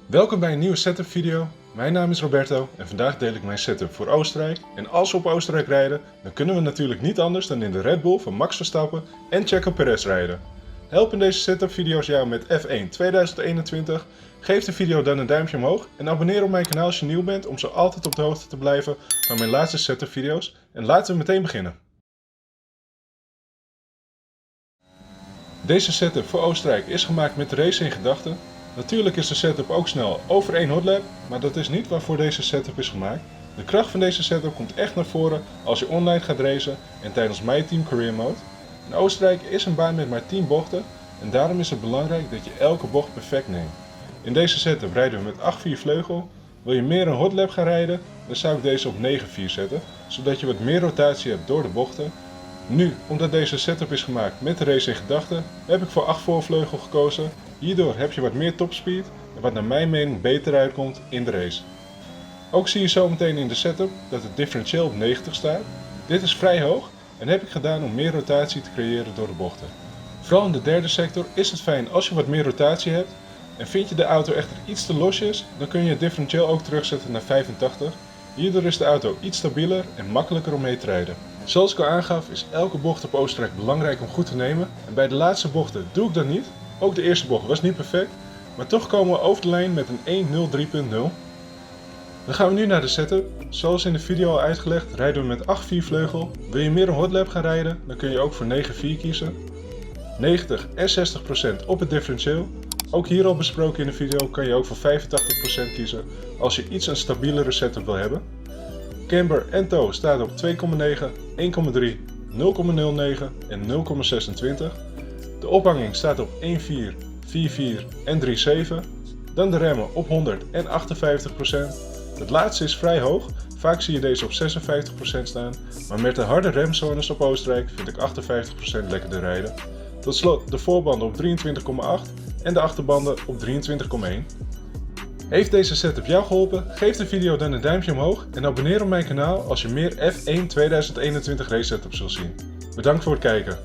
Welkom bij een nieuwe setup video. Mijn naam is Roberto en vandaag deel ik mijn setup voor Oostenrijk. En als we op Oostenrijk rijden, dan kunnen we natuurlijk niet anders dan in de Red Bull van Max Verstappen en Checo Perez rijden. Helpen deze setup video's jou met F1 2021? Geef de video dan een duimpje omhoog en abonneer op mijn kanaal als je nieuw bent om zo altijd op de hoogte te blijven van mijn laatste setup video's. En laten we meteen beginnen. Deze setup voor Oostenrijk is gemaakt met de race in gedachten. Natuurlijk is de setup ook snel over 1 hotlap, maar dat is niet waarvoor deze setup is gemaakt. De kracht van deze setup komt echt naar voren als je online gaat racen en tijdens My Team Career Mode. En Oostenrijk is een baan met maar 10 bochten en daarom is het belangrijk dat je elke bocht perfect neemt. In deze setup rijden we met 8-4 vleugel. Wil je meer een hotlap gaan rijden, dan zou ik deze op 9-4 zetten, zodat je wat meer rotatie hebt door de bochten. Nu, omdat deze setup is gemaakt met de race in gedachten, heb ik voor 8 voorvleugel gekozen. Hierdoor heb je wat meer topspeed en wat naar mijn mening beter uitkomt in de race. Ook zie je zometeen in de setup dat het differentieel op 90 staat. Dit is vrij hoog en heb ik gedaan om meer rotatie te creëren door de bochten. Vooral in de derde sector is het fijn als je wat meer rotatie hebt. En vind je de auto echter iets te losjes, dan kun je het differentieel ook terugzetten naar 85. Hierdoor is de auto iets stabieler en makkelijker om mee te rijden. Zoals ik al aangaf is elke bocht op Oostenrijk belangrijk om goed te nemen. En bij de laatste bochten doe ik dat niet. Ook de eerste bocht was niet perfect, maar toch komen we over de lijn met een 1.03.0. Dan gaan we nu naar de setup. Zoals in de video al uitgelegd rijden we met 8-4 vleugel. Wil je meer een hotlap gaan rijden, dan kun je ook voor 9-4 kiezen. 90 en 60% op het differentieel. Ook hier al besproken in de video kan je ook voor 85% kiezen als je iets een stabielere setup wil hebben. Camber en toe staat op 2,9, 1,3, 0,09 en 0,26. De ophanging staat op 1,4, 4,4 en 3,7. Dan de remmen op 100 en 58%. Het laatste is vrij hoog, vaak zie je deze op 56% staan. Maar met de harde remzones op Oostenrijk vind ik 58% lekkerder rijden. Tot slot de voorbanden op 23,8 en de achterbanden op 23,1. Heeft deze setup jou geholpen? Geef de video dan een duimpje omhoog en abonneer op mijn kanaal als je meer F1 2021 race setups wilt zien. Bedankt voor het kijken.